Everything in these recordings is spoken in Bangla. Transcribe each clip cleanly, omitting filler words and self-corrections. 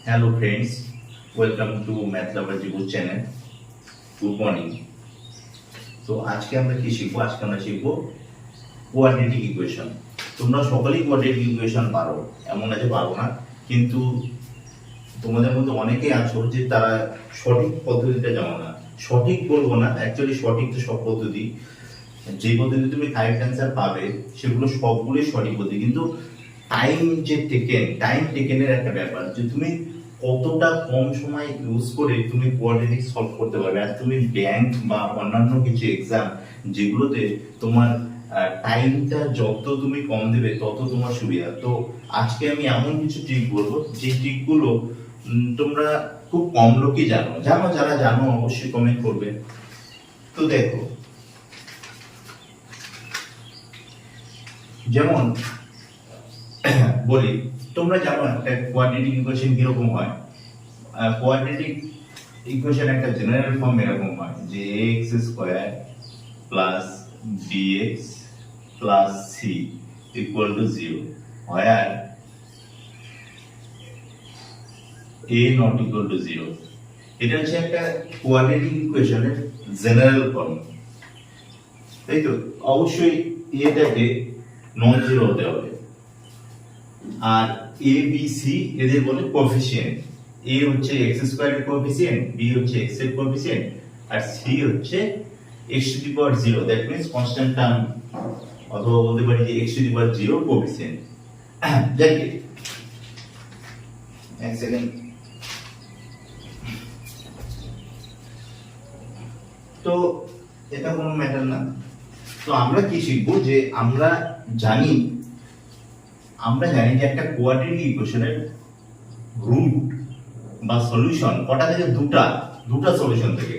Hello friends, welcome to Math Lover Jibu channel. Good morning. তো আজকে আমরা কি শিখবো? আজকে আমরা শিখবো কোয়াড্রেটিক ইকুয়েশন। তোমরা সকলেই কোয়াড্রেটিক ইকুয়েশন পারো, এমন আছে পারো না, কিন্তু তোমাদের মধ্যে অনেকেই আছো যে তারা সঠিক পদ্ধতিটা জানো না। সঠিক বলবো না, অ্যাকচুয়ালি সঠিক তো সব পদ্ধতি, যে পদ্ধতি তুমি কারেক্ট অ্যান্সার পাবে সেগুলো সবগুলোই সঠিক পদ্ধতি, কিন্তু টাইম টেকেনের একটা ব্যাপার, যে তুমি কতটা কম সময় ইউজ করে তুমি কোয়াড্রেটিক সলভ করতে পারবে। আর তুমি ব্যাংক বা অন্যান্য কিছু এক্সাম যেগুলোতে তোমার টাইমটা যত তুমি কম দেবে তত তোমার সুবিধা। তো আজকে আমি এমন কিছু ট্রিক বলবো যে ট্রিকগুলো তোমরা খুব কম লোকই জানো। যারা জানো অবশ্যই কমেন্ট করবে। তো দেখো, যেমন বলি, তোমরা জানো একটা কোয়াড্রেটিক ইকুয়েশন কিরকম হয়। কোয়াড্রেটিক ইকুয়েশন একটা জেনারেল ফর্ম এরকম হয় যে ax square plus bx plus c equal to 0, where a not equal to 0। এটা হচ্ছে একটা কোয়াড্রেটিক ইকুয়েশনের জেনারেল ফর্ম, তাই তো? অবশ্যই এটাকে নন জিরো হতে হবে। আর এ বি সি এদের বলে কোএফিসিয়েন্ট। এ হচ্ছে x স্কয়ার এর কোএফিসিয়েন্ট, বি হচ্ছে x এর কোএফিসিয়েন্ট, আর সি হচ্ছে x to the power 0, that means constant term, অথবা বলতে পারি যে x to the power 0 coefficient. যাই হোক, এক সেকেন্ড। তো এটা কোনো ম্যাটার না। তো আমরা কি শিখবো, যে আমরা জানি যে একটা কোয়াড্রেটিক ইকুয়েশনের রুট বা সলিউশন কটা থেকে? দুটা সলিউশন থেকে।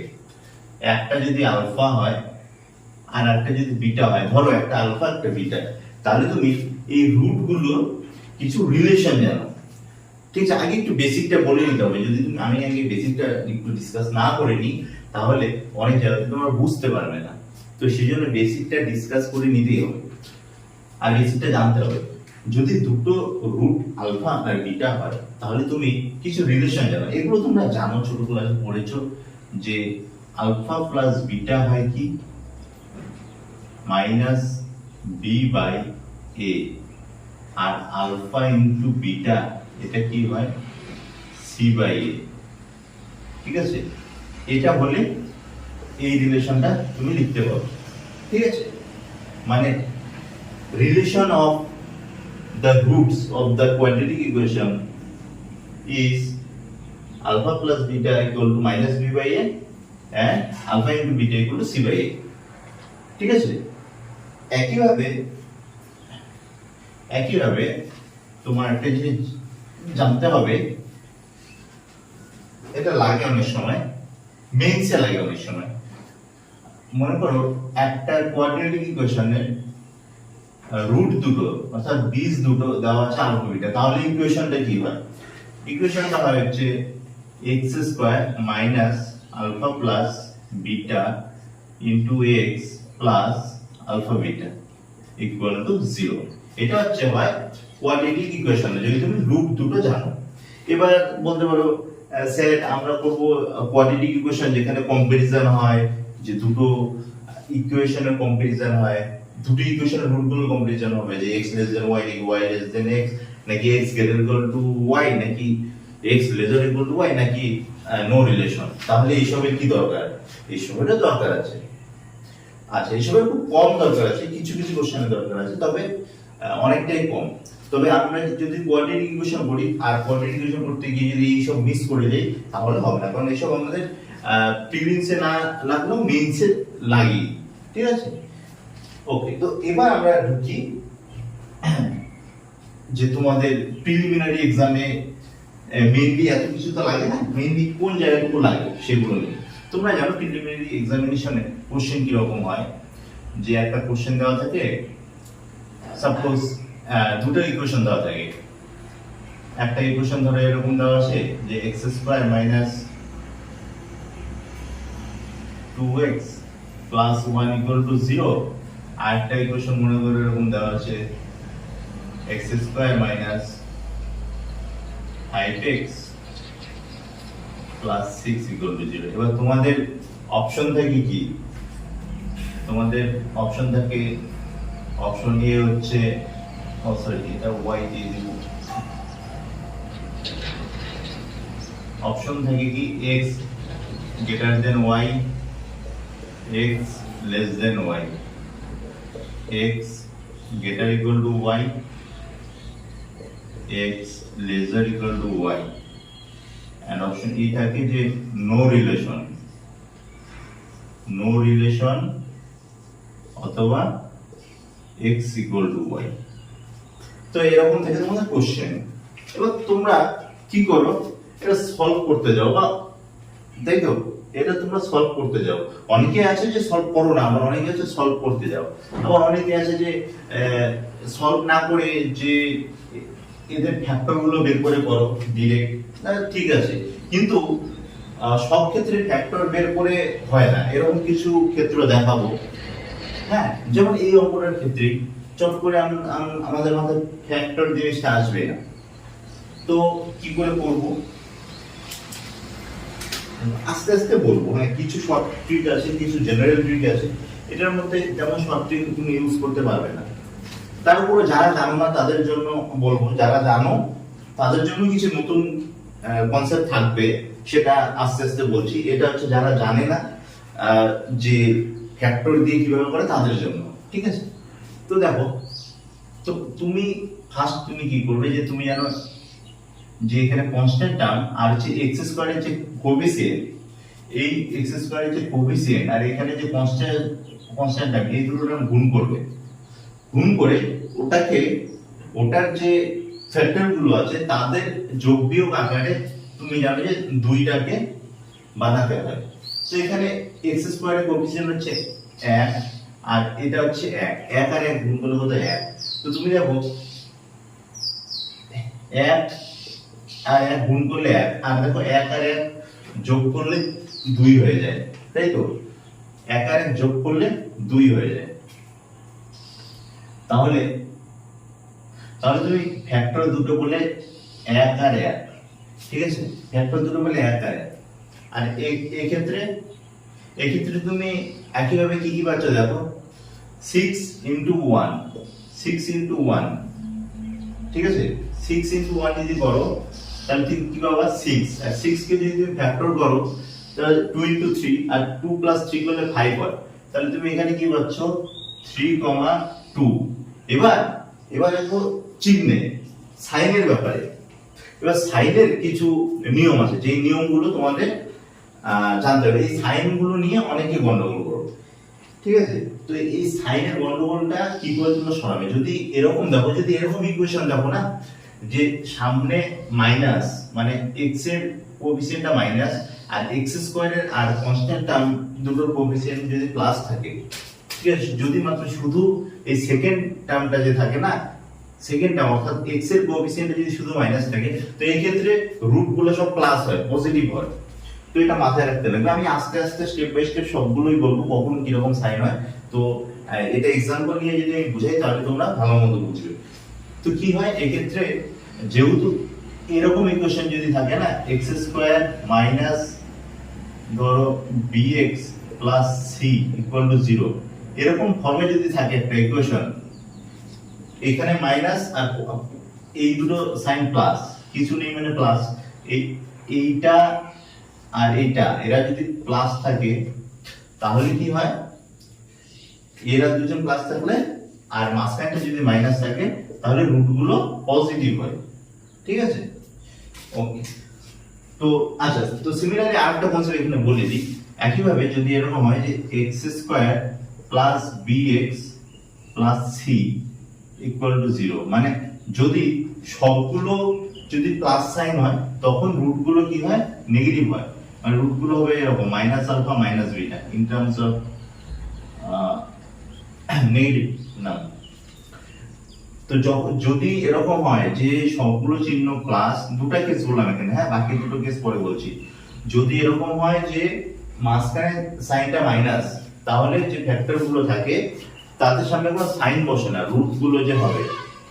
একটা যদি আলফা হয় আর একটা যদি বিটা হয়, ধরো একটা আলফা একটা বিটা, তাহলে তুমি এই রুট গুলো কিছু রিলেশন জানো, ঠিক আছে? আগে একটু বেসিকটা বলে নিতে হবে। যদি আমি আগে বেসিকটা একটু ডিসকাস না করে নিই তাহলে অনেক জায়গায় তোমরা বুঝতে পারবে না। তো সেই জন্য বেসিকটা ডিসকাস করে নিতেই হবে, আর বেসিকটা জানতে হবে। যদি দুটো রুট আলফা আর বিটা হয় তাহলে তুমি কিছু রিলেশন জানো। এগুলো তোমরা জানো, ছোট ক্লাসে পড়েছো, যে আলফা প্লাস বিটা হয় কি? Minus B by A. আর আলফা ইনটু বিটা এটা কি হয়? C by A. ঠিক আছে? এটা বলে এই রিলেশনটা তুমি লিখতে পারো, ঠিক আছে? মানে relation of the roots of the quadratic equation is alpha plus beta equal to minus b by a and alpha into beta equal to c by a। ঠিক আছে? একইভাবে তোমার একটা জিনিস জানতে হবে, এটা লাগে অনেক সময়, মেইনসে লাগে অনেক সময়। মনে করো একটা কোয়াড্রেটিক ইকুয়েশনের রুট দুটো অর্থাৎ বীজ দুটো দেওয়া আছে আলফা বিটা, তাহলে ইকুয়েশনটা কি হয়? ইকুয়েশনটা হয় হচ্ছে x square minus alpha plus beta into x plus alpha beta equal to 0। এটা হচ্ছে হয় কোয়াড্রেটিক ইকুয়েশন যদি তুমি রুট দুটো জানো। এবার বলতে পারো স্যার আমরা করব কোয়াড্রেটিক ইকুয়েশন যেখানে কম্পারিজন হয়, যে দুটো ইকুয়েশনের কম্পারিজন হয়, দুটো ইকুয়েশনের রুটগুলো কম্পারিজন হবে, যে x less than y নাকি y less than x, নাকি x greater equal to y, নাকি x lesser equal to y, নাকি নো রিলেশন। তাহলে এইসবের কি দরকার? এইসবের দরকার আছে। আচ্ছা, এইসবের খুব কম দরকার আছে, কিছু কিছু কোশ্চেনের দরকার আছে, তবে অনেকটাই কম। তবে আমরা যদি কোয়াড্রেটিক ইকুয়েশন করি আর কোয়াড্রেটিক ইকুয়েশন করতে গিয়ে যদি এইসব মিস করে যাই তাহলে হবে না, কারণ এইসব আমাদের প্রিলিমসে না লাগলেও মেইনসে লাগি, ঠিক আছে? ওকে, তো এবার আমরা ঢুকি যে তোমাদের প্রিলিমিনারি এক্সামে মেইনলি এত কিছু তো লাগে না, মেইনলি কোন জায়গাটুকু লাগে সেগুলো নিয়ে। তোমরা জানো প্রিলিমিনারি এক্সামিনেশনে কোশ্চেন কি রকম হয়, যে একটা কোশ্চেন দেওয়া থাকে, সাপোজ দুটো ইকুয়েশন দেওয়া থাকে। একটা ইকুয়েশন ধরো এরকম দেওয়া আছে যে x square minus 2x plus 1 equal to 0। আর একটা ইকুয়েশন মনে করো এরকম দেওয়া আছে x square minus 5x plus 6 equal to 0। এবার তোমাদের অপশন থাকে কি, তোমাদের অপশন থাকে, অপশন এ হচ্ছে সরি এটা y দিয়ে দিব, অপশন থাকে কি x greater than y, x less than y, x greater equal to y, x lesser equal to y, and option E থাকে যে no relation, no relation অথবা x equal to y। তো এরকম থেকে তোমাদের কোশ্চেন। এবার তোমরা কি করো, এটা সলভ করতে যাও, বা দেখো এটা তোমরা সলভ করতে যাও। অনেকে আছে যে সলভ করো না, আবার অনেকে আছে সলভ করতে যাও, আবার অনেকে আছে যে সলভ না করে যে এদের ফ্যাক্টর গুলো বের করে করো ডিরেক্ট, ঠিক আছে, কিন্তু সব ক্ষেত্রে ফ্যাক্টর বের করে হয় না, এরকম কিছু ক্ষেত্র দেখাবো। হ্যাঁ, যেমন এই অঙ্কটার ক্ষেত্রে চট করে আমাদের মাথায় ফ্যাক্টর জিনিসটা আসবে না, তো কি করে করব আস্তে আস্তে বলবো। হ্যাঁ, কিছু শর্ট ট্রিক আছে, কিছু জেনারেল ট্রিক আছে, এটার মধ্যে যেমন শর্ট ট্রিক তুমি ইউজ করতে পারবে না। তার উপরে যারা জানো না তাদের জন্য বলবো, যারা জানো তাদের জন্য কিছু নতুন কনসেপ্ট থাকবে, সেটা আস্তে আস্তে বলছি। এটা হচ্ছে যারা জানে না যে ফ্যাক্টর দিয়ে কিভাবে করে তাদের জন্য, ঠিক আছে। তো দেখো, তো তুমি ফার্স্ট তুমি কি করবে, যে তুমি জানো যে এখানে কনস্ট্যান্ট টার্ম আর হচ্ছে x স্কয়ারের যে কোএফিসিয়েন্ট, এই x স্কয়ারের যে কোএফিসিয়েন্ট আর এখানে যে কনস্ট্যান্ট টার্ম, এই দুটোর নাম গুণ করবে। গুণ করে ওটাকে, ওটার যে ফ্যাক্টর গুলো আছে তাদের যোগ বিয়োগ আকারে তুমি জানো যে দুইটাকে বানাতে হবে। তো এখানে x স্কয়ারের কোএফিসিয়েন্ট হচ্ছে 1 আর এটা হচ্ছে 1, 1 আর 1 গুণ করলে কত 1। তো তুমি দেখো 1 আর 1 গুণ করলে 1, আর দেখো 1 আর 1 যোগ করলে 2 হয়ে যায়, তাই তো? 1 আর 1 যোগ করলে 2 হয়ে যায়। তাহলে তুমি ফ্যাক্টর দুটো বলে 1 আর 1, ঠিক আছে, ফ্যাক্টর দুটো বলে 1 আর 1। আর এই ক্ষেত্রে তুমি একইভাবে কি কি পাচ্ছ দেখো, 6 into 1, 6 into 1, ঠিক আছে, 6 into 1 যদি করো তাহলে ঠিক কি পাবা 6, আর 6 কে যদি তুমি ফ্যাক্টর করো তাহলে 2 into 3, আর 2 plus 3 করলে 5 হয়। তাহলে তুমি এখানে কি পাচ্ছ 3,2। এবার দেখো চিহ্নে সাইনের ব্যাপারে। এবার সাইনের কিছু নিয়ম আছে, যে নিয়মগুলো তোমাদের জানতে হবে। এই সাইনগুলো নিয়ে অনেকে গন্ডগোল করো, ঠিক আছে। তো এই সাইনের গন্ডগোলটা কি করে তোমরা সরাবে, যদি এরকম দেখো, যদি এরকম ইকুয়েশন দেখো না, যে সামনে মাইনাস মানে x এর কোএফিসিয়েন্টটা মাইনাস, আর x স্কয়ারের আর কনস্ট্যান্ট টার্ম দুটোর কোএফিসিয়েন্ট যদি প্লাস থাকে, ঠিক আছে, যদি মাত্র শুধু এই সেকেন্ড টার্মটা যে থাকে না, সেকেন্ড টার্ম অর্থাৎ x এর কোএফিসিয়েন্ট যদি শুধু মাইনাস থাকে, তো এই ক্ষেত্রে রুট গুলো সব প্লাস হয়, পজিটিভ হয়। তো এটা মাথায় রাখতে লাগবে। আমি আস্তে আস্তে স্টেপ বাই স্টেপ সবগুলোই বলবো কখন কি রকম সাইন হয়। তো এটা एग्जांपल নিয়ে যদি আমি বুঝাই তাহলে তোমরা ভালোমতো বুঝবে। তো কি হয় এই ক্ষেত্রে, যেহেতু এরকম ইকুয়েশন যদি থাকে না, x স্কয়ার মাইনাস ধরো bx plus c equal to 0, এরকম ফর্মে যদি থাকে একটা ইকুয়েশন, এখানে মাইনাস আর এই দুটো সাইন প্লাস, কিছু নেই মানে প্লাস, এইটা আর এইটা এরা যদি প্লাস থাকে তাহলে কি হয়, এরা দুজন প্লাস থাকলে আর মাঝখানটা যদি মাইনাস থাকে তাহলে রুটগুলো পজিটিভ হয়, ঠিক আছে। ওকে, তো আচ্ছা, তো সিমিলারলি আরেকটা কনসেপ্ট এখানে বলে দিই। একইভাবে যদি এরকম হয় যে x square plus bx plus c equal to 0, মানে যদি সবগুলো যদি প্লাস সাইন হয় তখন রুটগুলো কি হয়, নেগেটিভ হয়, মানে রুটগুলো হবে এরকম minus alpha minus beta in terms of negative না। তো যদি এরকম হয় যে সবগুলো চিহ্ন প্লাস, দুটো কেস বললাম এখানে, হ্যাঁ, বাকি দুটো কেস পরে বলছি। যদি এরকম হয় যে মাঝখানে সাইনটা মাইনাস, তাহলে যে ফ্যাক্টর গুলো থাকে তাদের সামনে কোনো সাইন বসে না, রুট গুলো যে হবে,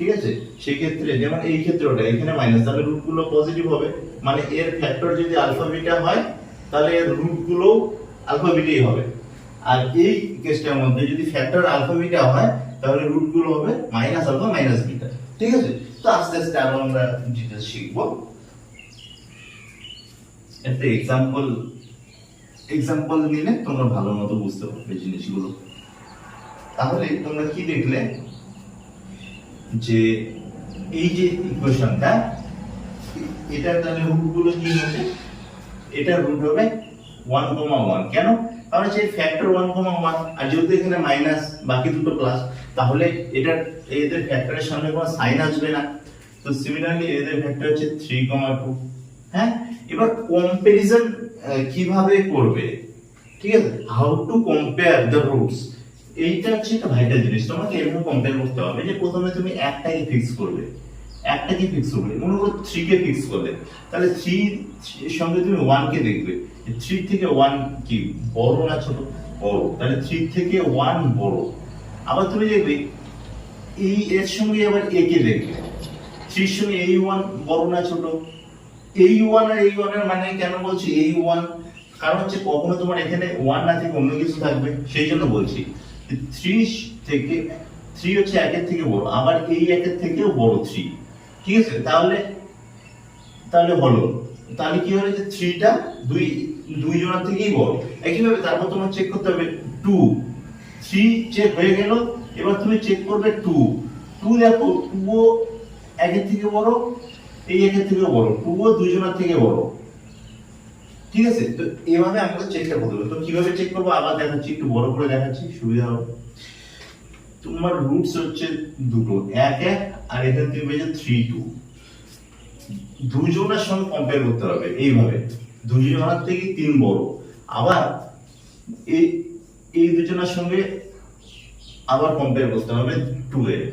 ঠিক আছে? সেই ক্ষেত্রে যেমন এই ক্ষেত্রটা এখানে মাইনাস, তাহলে রুট গুলো পজিটিভ হবে, মানে এর ফ্যাক্টর যদি আলফা বিটা হয় তাহলে এর রুট গুলো আলফা বিটাই হবে। আর এই কেসটার মধ্যে যদি ফ্যাক্টর আলফা বিটা হয় তাহলে রুট গুলো হবে মাইনাস আলফা মাইনাস বিটা। ঠিক আছে? তো আস্তে আস্তে আরো আমরা ডিটেইলস শিখবো। একটা এক্সাম্পল নিলে তোমরা ভালো মতো বুঝতে পারবে জিনিসগুলো। তাহলে তোমরা কি দেখলে যে এই যে ইকুয়েশনটা, এটা তাহলে রুট গুলো কি হবে, এটা রুট হবে 1,1। কেন? কারণ যে ফ্যাক্টর 1,1, আর যেহেতু এখানে মাইনাস বাকি দুটো প্লাস, তাহলে এটা এদের ফ্যাক্টরের সামনে কোনো সাইন আসবে না। তো সিমিলারলি এদের ফ্যাক্টর হচ্ছে 3,2। হ্যাঁ, এবার কম্পারিজন কিভাবে করবে, ঠিক আছে? How to compare the roots, এইটা হচ্ছে একটা ভাইটাল জিনিস। তোমাকে এভাবে কম্পেয়ার করতে হবে যে প্রথমে তুমি একটাকে ফিক্স করবে, মনে করো 3 কে ফিক্স করলে, তাহলে 3 এর সঙ্গে তুমি 1 কে দেখবে, 3 থেকে 1 কি বড় না ছোট? বড়, তাহলে 3 থেকে 1 বড়। আবার তুমি দেখবে এই এর সঙ্গে আবার a কে দেখবে, 3 এর সঙ্গে এই 1 বড় না ছোট? এই 1 আর এই 1 এর মানে কেন বলছি এই 1? কারণ হচ্ছে কখনো তোমার এখানে 1 না থেকে অন্য কিছু থাকবে, সেই জন্য বলছি 3 থেকে 3 হচ্ছে 1 এর থেকে বড়, আবার এই 1 এর থেকেও বড় 3। ঠিক আছে? তাহলে হলো, তাহলে কি হলো যে 3 টা দুই জনের থেকেই বড়। একইভাবে তারপর তোমার চেক করতে হবে 2, 3 চেক হয়ে গেল, এবার তুমি চেক করবে 2 দেখো 2 ও 1 এর থেকে বড়, এই 1 এর থেকে বড়, 2 ও দুই জনের থেকে বড়। ঠিক আছে? তো এইভাবে আমরা চেকটা করতে হবে। তো কিভাবে চেক করব আবার দেখাচ্ছি, একটু বড় করে দেখাচ্ছি, সুবিধা হবে। তোমার রুটস হচ্ছে দুটো, 1 1, আর এখানে তুমি পেয়েছো 3 2। দুজনের সঙ্গে কম্পেয়ার করতে হবে এইভাবে, দুজনের থেকে 3 বড়। আবার এই দুজনের সঙ্গে আবার কম্পেয়ার করতে হবে 2 এর,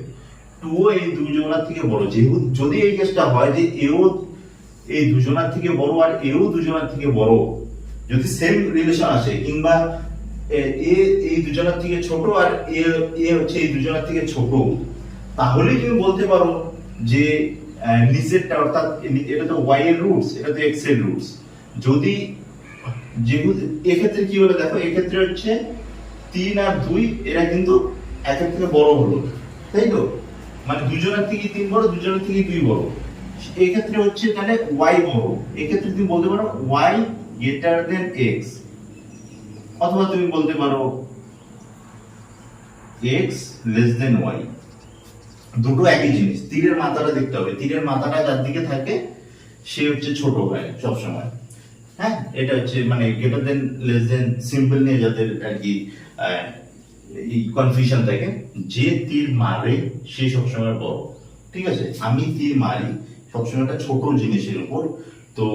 2 ও এই দুজনের থেকে বড়। যেহেতু যদি এই কেসটা হয় যে এও এই দুজনের থেকে বড় আর এও দুজনের থেকে বড়, যদি সেম রিলেশন আসে, কিংবা এই দুজনের থেকে ছোট আর এ হচ্ছে এই দুজনের থেকে ছোট, তাহলে তুমি বলতে পারো যে নিচেরটা, অর্থাৎ এটা তো y এর রুটস, এটা তো x এর রুটস। যদি যেহেতু এক্ষেত্রে কি হলো দেখো, এক্ষেত্রে হচ্ছে 3 আর 2 এরা কিন্তু একের থেকে বড় হলো, তাই তো? মানে দুজনের থেকে 3 বড়, দুজনের থেকে 2 বড়। এই ক্ষেত্রে হচ্ছে তাহলে y বড়। এই ক্ষেত্রে তুমি বলতে পারো y গ্রেটার দেন x, অথবা তুমি বলতে পারো x লেস দেন y। দুটো একই জিনিস, তীরের মাথাটা দেখতে হবে, তীরের মাথাটা যার দিকে থাকে সে হচ্ছে ছোট হয় সব সময়। হ্যাঁ, এটা হচ্ছে মানে greater than less than simple নিয়ে যাদের আর কি এই কনফিউশন থাকে। যে তীর মারে সে সবসময় বড়। ঠিক আছে? আমি তীর মারি সবসময় একটা ছোট জিনিসের উপর, তো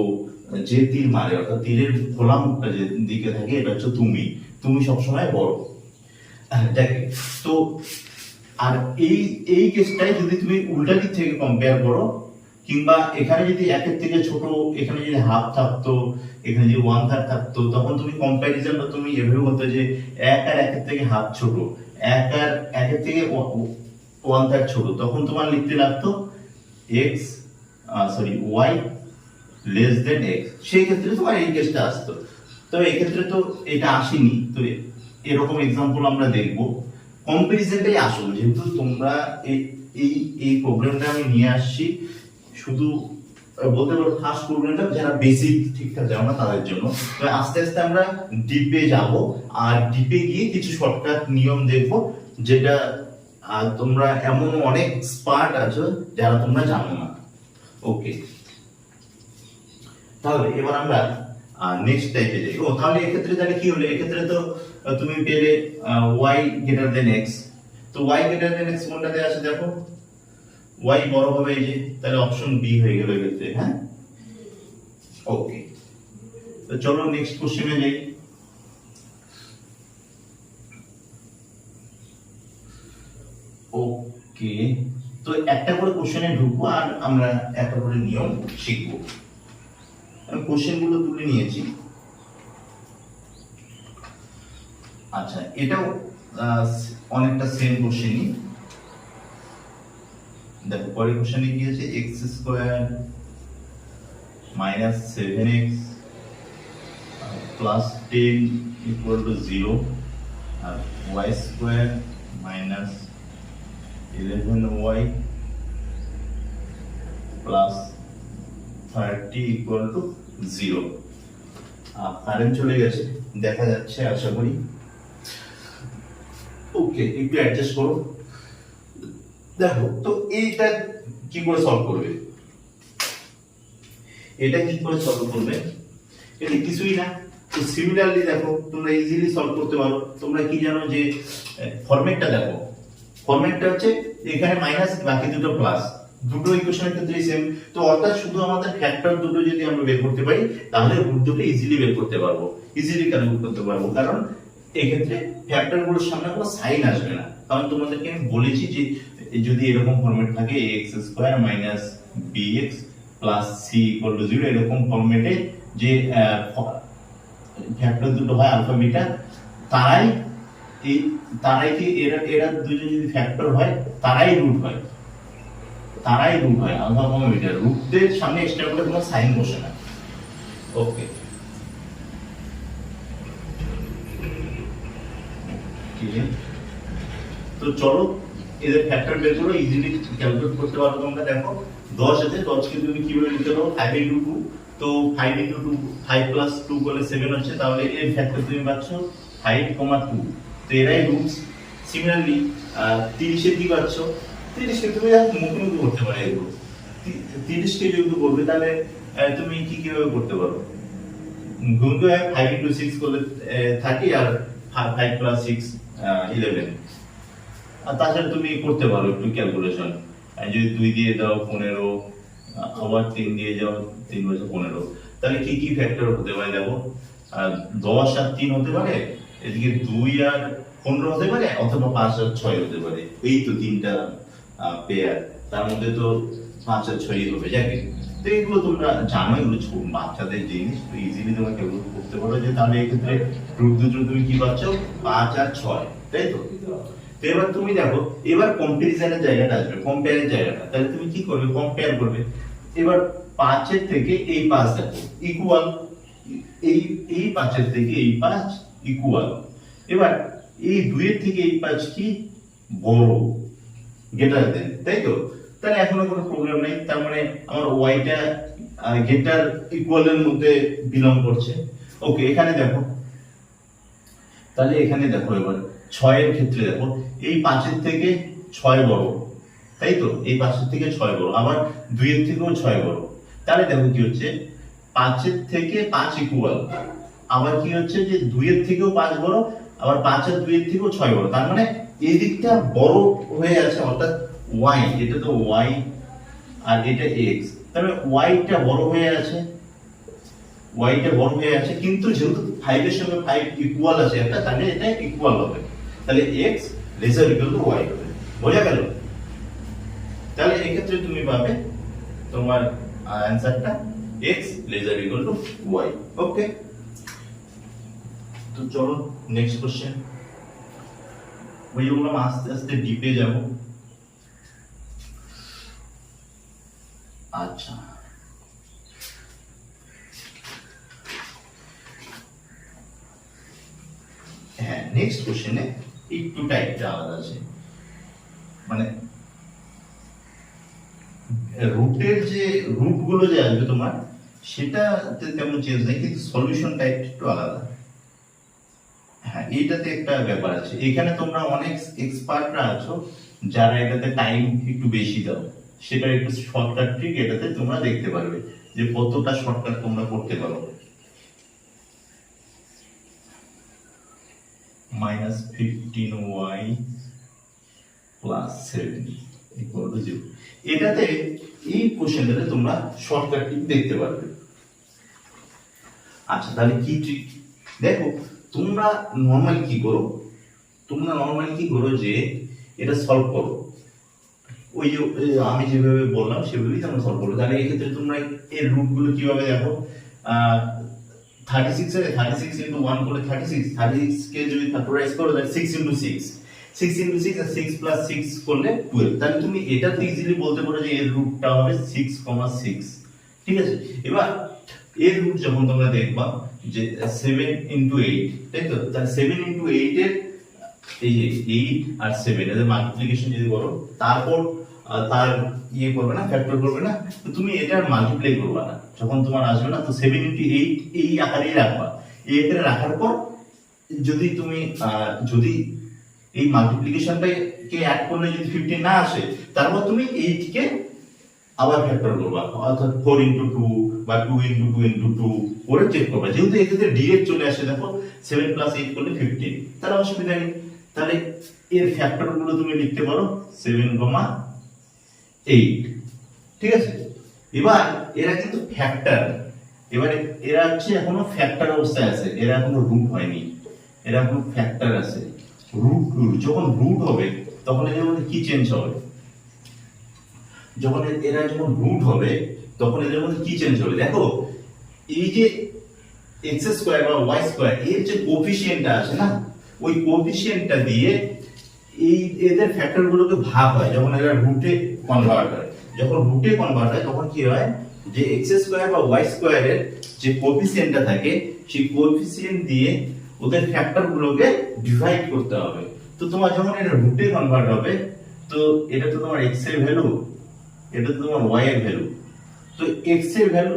যে তীর মারে অর্থাৎ তীরের খোলা মুখটা যে দিকে থাকে এটা হচ্ছে তুমি সবসময় বড়। দেখে তো, আর এই কেসটাই যদি তুমি উল্টা দিক থেকে কম্পেয়ার করো, কিংবা এখানে যদি 1 এর থেকে ছোট, এখানে যদি হাফ থাকতো, এখানে যদি 1/3 থাকতো, তখন তুমি কম্প্যারিজনটা তুমি এভাবে করতে যে 1 আর 1 এর থেকে হাফ ছোট, 1 আর 1 এর থেকে 1/3 ছোট, তখন তোমার লিখতে লাগতো y লেস দেন x। সেই ক্ষেত্রে তোমার এই কেসটা আসতো। তো এই ক্ষেত্রে তো এটা আসেনি, তো এরকম एग्जांपल আমরা দেখব। কম্পারিজনটাই আসল, যেহেতু তোমরা এই প্রবলেমটা আমি নিয়ে আসছি শুধু বলতে পারো ফার্স্ট প্রবলেমটা যারা বেসিক ঠিকঠাক জানো না তাদের জন্য। তো আস্তে আস্তে আমরা ডিপে যাব, আর ডিপে গিয়ে কিছু শর্টকাট নিয়ম দেখব, যেটা তোমরা এমন অনেক স্পার্ট আছে যারা তোমরা জানো না। ওকে, তাহলে এবার আমরা নেক্সট টাইপে যাই। তাহলে এক্ষেত্রে তাহলে কি হলো, এক্ষেত্রে তো তুমি পেলে y গ্রেটার দেন x। তো y গ্রেটার দেন x কোনটাতে আছে দেখো, y বড় হবে এই যে, তাহলে অপশন বি হয়ে গেল এক্ষেত্রে। হ্যাঁ, ওকে, তো চলো নেক্সট কোশ্চেনে যাই। ওকে, তো একটা করে কোশ্চেনে ঢুকবো আর আমরা একটা করে নিয়ম শিখবো। আমি কোশ্চেন গুলো তুলে নিয়েছি। আচ্ছা, এটাও অনেকটা সেম কোশ্চেনই। দেখো পরের কোশ্চেনে কি আছে, x square minus 7x plus 10 equal to 0 আর y square minus 11y plus 30 equal to 0। Current চলে গেছে, দেখা যাচ্ছে আশা করি। ওকে, একটু অ্যাডজাস্ট করো। দেখো তো এইটা কি করে সলভ করবে, এটা কি করে সলভ করবে, এটা কিছুই না। তো সিমিলারলি দেখো তোমরা ইজিলি সলভ করতে পারো। তোমরা কি জানো যে ফরম্যাটটা দেখো, ফরম্যাটটা হচ্ছে এখানে মাইনাস বাকি দুটো প্লাস, দুটো ইকুয়েশনের ক্ষেত্রে সেম। তো অর্থাৎ শুধু আমাদের ফ্যাক্টর দুটো যদি আমরা বের করতে পারি তাহলে রুট দুটো ইজিলি বের করতে পারবো, ইজিলি ক্যালকুলেট করতে পারবো। কারণ এই ক্ষেত্রে ফ্যাক্টর গুলোর সামনে কোনো সাইন আসবে না। কারণ তোমাদেরকে আমি বলেছি যে যদি এরকম ফরম্যাট থাকে x square minus bx plus c equal to 0, এরকম ফরম্যাটে যে ফ্যাক্টর দুটো হয় আলফা বিটা, তারাই কি এরা দুটো যদি ফ্যাক্টর হয় তারাই রুট হয়, আলফা কমা বিটা। রুটদের সামনে এক্সট্রা করে কোনো সাইন বসে না। ওকে, তো চলো এদের ফ্যাক্টর বের করো, ইজিলি ক্যালকুলেট করতে পারো তোমরা। দেখো 10 আছে, 10 কে তুমি কিভাবে লিখতে পারো 5 ইনটু 2, তো 5 ইনটু 2 5 প্লাস 2 করলে 7 হচ্ছে, তাহলে এর ফ্যাক্টর তুমি পাচ্ছ 5, 2। তো এরাই রুটস। সিমিলারলি 30 এর কি পাচ্ছ, 30 কে তুমি মুখোমুখি করতে পারো। এগুলো 30 কে যদি করবে তাহলে তুমি কিভাবে করতে পারো, গুণ করে 5 ইনটু 6 করলে 30 আর 5 প্লাস 6 11। আর তাছাড়া তুমি করতে পারো একটু ক্যালকুলেশন, যদি 2 দিয়ে দাও 15, আবার 3 দিয়ে যাও 3 বছর 15, তাহলে কি কি ফ্যাক্টর হতে পারে দেখো, 10 আর 3 হতে পারে, এদিকে 2 আর 15 হতে পারে, অথবা 5 আর 6 হতে পারে। এই তো তিনটা পেয়ার, তার মধ্যে তো 5 আর 6 হবে যাকে। তো এগুলো তোমরা জানো, এগুলো বাচ্চাদের জিনিস, তো ইজিলি তোমরা ক্যালকুলেট করতে পারো যে তাহলে এই ক্ষেত্রে রুট দুটো তুমি কি পাচ্ছ 5 আর 6, তাই তো। তো এবার তুমি দেখো, এবার কম্পারিজনের জায়গাটা আসবে, কম্পেয়ারের জায়গাটা। তাহলে তুমি কি করবে, কম্পেয়ার করবে। এবার 5 এর থেকে এই 5 দেখো ইকুয়াল, এই 5 এর থেকে এই 5 ইকুয়াল। এবার এই 2 এর থেকে এই 5 কি বড়, গ্রেটার দেন, তাই তো। তাহলে এখনো কোনো প্রবলেম নেই, তার মানে আমার ওয়াইটা গ্রেটার ইকুয়ালের মধ্যে বিলং করছে। ওকে, এখানে দেখো, তাহলে এখানে দেখো এবার 6 এর ক্ষেত্রে দেখো এই 5 এর থেকে 6 বড়, তাই তো। এই 5 এর থেকে 6 বড়, আবার 2 এর থেকেও 6 বড়। তাহলে দেখো কি হচ্ছে, 5 এর থেকে 5 ইকুয়াল, আবার কি হচ্ছে যে 2 এর থেকেও 5 বড়, আবার 5 আর 2 এর থেকেও 6 বড়। তার মানে এই দিকটা বড় হয়ে আছে, অর্থাৎ y, এটা তো y আর এটা x, তাহলে y টা বড় হয়ে আছে, কিন্তু যেহেতু 5 এর সঙ্গে 5 ইকুয়াল আছে একটা, তাহলে এটা ইকুয়াল হবে, তাহলে x laser equal to y হবে। বোঝা গেল? তাহলে এই ক্ষেত্রে তুমি পাবে তোমার অ্যানসারটা x laser equal to y। ওকে, তো চলো নেক্সট কোশ্চেন। ওইগুলো আস্তে আস্তে ডিপে যাব। আচ্ছা, হ্যাঁ, নেক্সট কোশ্চেনে একটু টাইপটা আলাদা আছে, মানে রুটের যে রুটগুলো যে আসবে তোমার, সেটাতে তেমন চেঞ্জ নেই, কিন্তু সলিউশন টাইপ একটু আলাদা। হ্যাঁ, এইটাতে একটা ব্যাপার আছে। এখানে তোমরা অনেক এক্সপার্টরা আছো যারা এটাতে টাইম একটু বেশি দাও, সেটা একটু শর্টকাট ট্রিক এটাতে তোমরা দেখতে পারবে যে কতটা শর্টকাট তোমরা করতে পারো। -15y প্লাস 7 ইকুয়াল টু 0, এটাতে এই কোশ্চেনটাতে তোমরা শর্টকাট ট্রিক দেখতে পারবে। আচ্ছা, তাহলে কি ট্রিক দেখো, তোমরা নরমালি কি করো যে এটা সলভ করো, ওই যে আমি যেভাবে বললাম সেভাবেই তোমরা সলভ করো। তাহলে এই ক্ষেত্রে তোমরা এর রুটগুলো কিভাবে দেখো, 36 এর 36 ইনটু 1 করে 36 কে যদি ফ্যাক্টরাইজ করো তাহলে 6 ইনটু 6, 6 into 6 আর 6 plus 6 করলে 12, তাহলে তুমি এটা তো ইজিলি বলতে পারো যে এর রুটটা হবে 6,6। ঠিক আছে, এবার এর রুট যখন তোমরা দেখবা যে 7 into 8, তাই তো, তাহলে 7 into 8 এর এই যে 8 আর 7 এর মাল্টিপ্লিকেশন যদি করো, তারপর তার ইয়ে করবে না, ফ্যাক্টর করবে না, তো তুমি এটা মাল্টিপ্লাই করবে না যখন তোমার আসবে না, তো 7 into 8 এই আকারেই রাখবা। এই আকারে রাখার পর যদি তুমি যদি এই মাল্টিপ্লিকেশনটাকে অ্যাড করলে যদি 15 না আসে, তারপর তুমি 8 কে আবার ফ্যাক্টর করবা, অর্থাৎ 4 into 2 বা 2 into 2 into 2 করে চেক করবা। যেহেতু এক্ষেত্রে ডিরেক্ট চলে আসে, দেখো 7 plus 8 করলে 15, তাহলে অসুবিধা নেই। তাহলে এর ফ্যাক্টর গুলো তুমি লিখতে পারো 7,8। ঠিক আছে, এবার এরা কিন্তু ফ্যাক্টর, এবারে এরা হচ্ছে এখনো ফ্যাক্টর অবস্থায় আছে, এরা এখনো রুট হয়নি, এরা এখনো ফ্যাক্টর আছে। রুট যখন রুট হবে তখন এদের মধ্যে কি চেঞ্জ হবে, যখন এরা যখন রুট হবে তখন এদের মধ্যে কি চেঞ্জ হবে, দেখো এই যে এক্স স্কয়ার বা ওয়াই স্কয়ার এর যে কোএফিসিয়েন্টটা আছে না, ওই কোএফিসিয়েন্টটা দিয়ে এই এদের ফ্যাক্টর গুলোকে ভাগ হয় যখন এরা রুটে কনভার্ট হয়। যখন রুটে কনভার্ট হয় তখন কি হয় যে এক্স স্কয়ার বা ওয়াই স্কয়ারের যে কোএফিসিয়েন্টটা থাকে সেই কোএফিসিয়েন্ট দিয়ে ওদের ফ্যাক্টর গুলোকে ডিভাইড করতে হবে। তো তোমার যখন এটা রুটে কনভার্ট হবে, তো এটা তো তোমার এক্স এর ভ্যালু, এটা তো তোমার ওয়াই এর ভ্যালু, তো এক্স এর ভ্যালু,